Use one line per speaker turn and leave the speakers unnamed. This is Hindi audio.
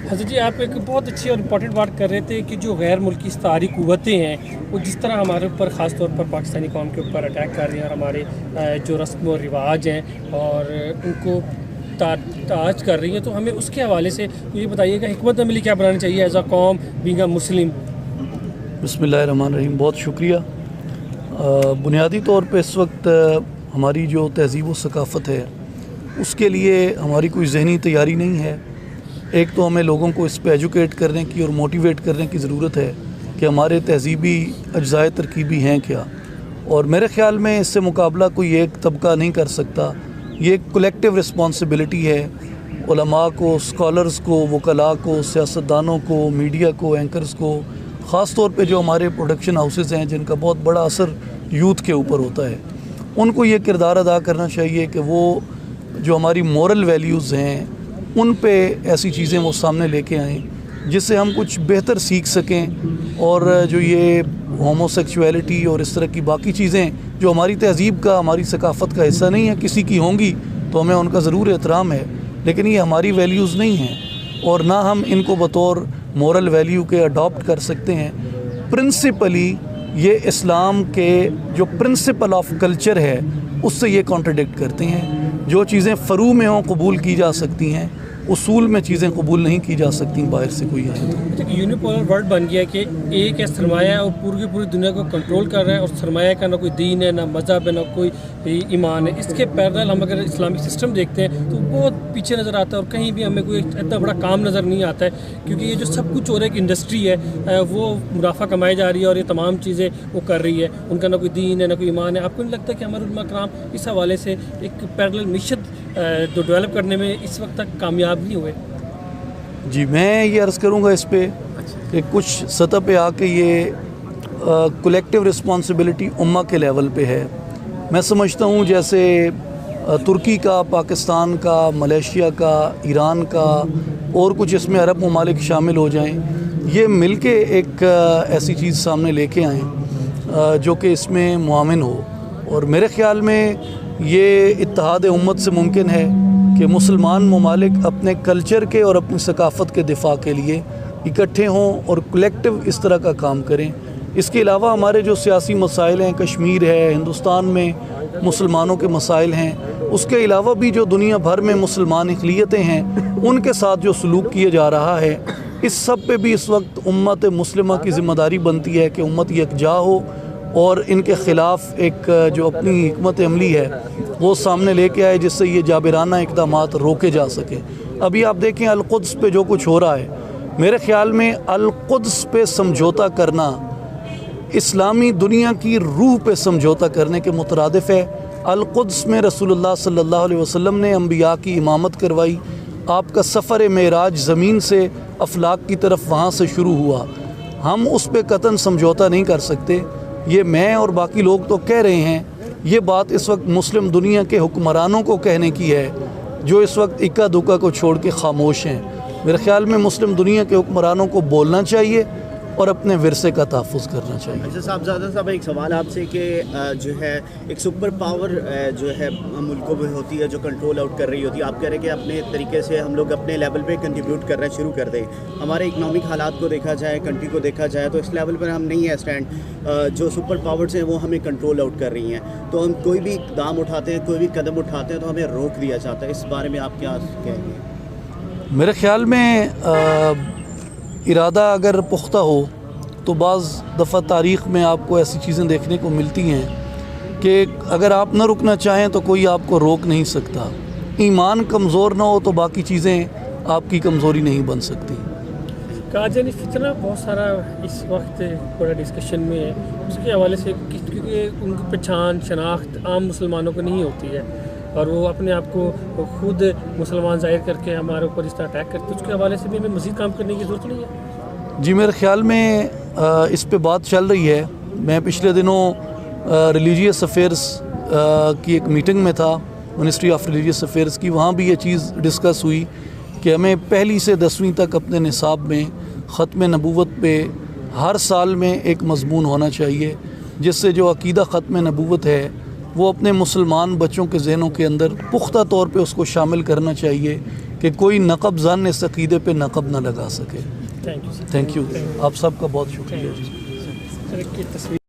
हज़रत जी, आप एक बहुत अच्छी और इम्पॉर्टेंट बात कर रहे थे कि जो गैर मुल्की इस्तारी क़ुव्वतें हैं वो जिस तरह हमारे ऊपर ख़ास तौर पर पाकिस्तानी कौम के ऊपर अटैक कर रही हैं और हमारे जो रस्म और रिवाज हैं और उनको ताज कर रही हैं, तो हमें उसके हवाले से ये बताइएगा हिकमत अमली क्या बनानी चाहिए एज़ अ कौम बीइंग अ मुस्लिम।
बिस्मिल्लाहिर्रहमानिर्रहीम। बहुत शुक्रिया। बुनियादी तौर पे इस वक्त हमारी जो तहज़ीब व सकाफ़त है उसके लिए हमारी कोई ज़हनी तैयारी नहीं है। एक तो हमें लोगों को इस पे एजुकेट करने की और मोटिवेट करने की ज़रूरत है कि हमारे तहज़ीबी अज्ज़ाए तरकीबी हैं क्या, और मेरे ख़्याल में इससे मुकाबला कोई एक तबका नहीं कर सकता। ये एक कलेक्टिव रिस्पॉन्सिबिलिटी है उलमा को, स्कॉलर्स को, वकला को, सियासतदानों को, मीडिया को, एंकर्स को, ख़ास तौर पे जो हमारे प्रोडक्शन हाउसेज़ हैं जिनका बहुत बड़ा असर यूथ के ऊपर होता है, उनको ये किरदार अदा करना चाहिए कि वो जो हमारी मॉरल वैल्यूज़ हैं उन पे ऐसी चीज़ें वो सामने लेके आएँ जिससे हम कुछ बेहतर सीख सकें। और जो ये होमोसेक्सुअलिटी और इस तरह की बाकी चीज़ें जो हमारी तहज़ीब का, हमारी सकाफ़त का हिस्सा नहीं है, किसी की होंगी तो हमें उनका ज़रूर एहतराम है, लेकिन ये हमारी वैल्यूज़ नहीं हैं और ना हम इनको बतौर मॉरल वैल्यू के अडॉप्ट कर सकते हैं। प्रिंसिपली ये इस्लाम के जो प्रिंसिपल ऑफ कल्चर है उससे ये कॉन्ट्रडिक्ट करते हैं। जो चीज़ें फ़रू में हों कबूल की जा सकती हैं, उसूल में चीज़ें कबूल नहीं की जा सकती बाहर से कोई आए तो।
यूनिपोलर वर्ल्ड बन गया कि एक है सरमाया है और पूरी की पूरी दुनिया को कंट्रोल कर रहा है, और सरमाया का ना कोई दीन है, ना मज़हब है, ना कोई ईमान है। इसके पैरेलल हम अगर इस्लामिक सिस्टम देखते हैं तो बहुत पीछे नज़र आता है और कहीं भी हमें कोई इतना बड़ा काम नज़र नहीं आता है, क्योंकि ये जो सब कुछ हो रहा है कि इंडस्ट्री है वो मुनाफा कमाई जा रही है और ये तमाम चीज़ें वो कर रही है। उनका ना कोई दीन है, ना कोई ईमान है। आपको नहीं लगता कि हमारे उलमा कराम इस हवाले से एक पैरेलल मिशन जो डेवलप करने में इस वक्त तक कामयाब नहीं हुए?
जी, मैं ये अर्ज़ करूँगा इस पे कि कुछ सतह पे आके ये कलेक्टिव रिस्पॉन्सिबिलिटी उम्मा के लेवल पे है। मैं समझता हूँ जैसे तुर्की का, पाकिस्तान का, मलेशिया का, ईरान का और कुछ इसमें अरब ममालिक शामिल हो जाएं, ये मिलके एक ऐसी चीज़ सामने लेके आएँ जो कि इसमें मुआमिन हो। और मेरे ख़्याल में ये इत्तेहाद उम्मत से मुमकिन है कि मुसलमान ममालिक अपने कल्चर के और अपनी सकाफ़त के दिफा के लिए इकट्ठे हों और कलेक्टिव इस तरह का काम करें। इसके अलावा हमारे जो सियासी मसाइल हैं, कश्मीर है, हिंदुस्तान में मुसलमानों के मसाइल हैं, उसके अलावा भी जो दुनिया भर में मुसलमान अक़लियतें हैं उनके साथ जो सलूक किया जा रहा है, इस सब पे भी इस वक्त उम्मत मुस्लिमा की ज़िम्मेदारी बनती है कि उम्मत यकजा हो और इनके ख़िलाफ़ एक जो अपनी हिकमत अमली है वो सामने लेके आए जिससे ये जाबिराना इक़दामात रोके जा सके। अभी आप देखें अल-कुद्स पे जो कुछ हो रहा है, मेरे ख़्याल में अल-कुद्स पे समझौता करना इस्लामी दुनिया की रूह पे समझौता करने के मुतरादिफ़ है। अल-कुद्स में रसूलुल्लाह सल्लल्लाहु अलैहि वसल्लम ने अंबिया की इमामत करवाई। आपका सफ़र मेराज ज़मीन से अफलाक की तरफ वहाँ से शुरू हुआ। हम उस पे कतन समझौता नहीं कर सकते। ये मैं और बाकी लोग तो कह रहे हैं, ये बात इस वक्त मुस्लिम दुनिया के हुक्मरानों को कहने की है जो इस वक्त इक्का दुक्का को छोड़ के खामोश हैं। मेरे ख़्याल में मुस्लिम दुनिया के हुक्मरानों को बोलना चाहिए और अपने विरसे का तहफ़्फ़ुज़ करना चाहिए।
अच्छा साहबज़ादा साहब, एक सवाल आपसे कि जो है एक सुपर पावर जो है मुल्कों में होती है जो कंट्रोल आउट कर रही होती है, आप कह रहे हैं कि अपने तरीके से हम लोग अपने लेवल पे कंट्रीब्यूट करना शुरू कर दें। हमारे इकनॉमिक हालात को देखा जाए, कंट्री को देखा जाए तो इस लेवल पर हम नहीं है स्टैंड। जो सुपर पावर्स हैं वो हमें कंट्रोल आउट कर रही हैं, तो हम कोई भी इक़दाम उठाते हैं, कोई भी कदम उठाते हैं तो हमें रोक दिया जाता है। इस बारे में आप क्या कहेंगे?
मेरे ख़्याल में इरादा अगर पुख्ता हो तो बाज़ दफ़ा तारीख़ में आपको ऐसी चीज़ें देखने को मिलती हैं कि अगर आप न रुकना चाहें तो कोई आपको रोक नहीं सकता। ईमान कमज़ोर ना हो तो बाकी चीज़ें आपकी कमज़ोरी नहीं बन सकती।
काजनी फितना बहुत सारा इस वक्त बड़ा डिस्कशन में है, उसके हवाले से क्योंकि उनकी पहचान शनाख्त आम मुसलमानों को नहीं होती है और वो अपने आप को खुद मुसलमान ज़ाहिर करके हमारे ऊपर इस तरह अटैक करते, उसके हवाले से भी हमें मज़ीद काम करने की ज़रूरत नहीं है?
जी, मेरे ख़्याल में इस पे बात चल रही है। मैं पिछले दिनों रिलीजियस अफेयर्स की एक मीटिंग में था, मिनिस्ट्री ऑफ रिलीजियस अफेयर्स की। वहाँ भी ये चीज़ डिस्कस हुई कि हमें पहली से 10वीं तक अपने निसाब में ख़त्म नबूवत पे हर साल में एक मज़मून होना चाहिए, जिससे जो अक़ीदा ख़त्म नबूवत है वो अपने मुसलमान बच्चों के ज़हनों के अंदर पुख्ता तौर पे उसको शामिल करना चाहिए कि कोई नक़ब ज़न इस अक़ीदे पे नक़ब ना लगा सके।
Thank you sir.
Thank you, आप सबका बहुत शुक्रिया जी।
सर, एक तस्वीर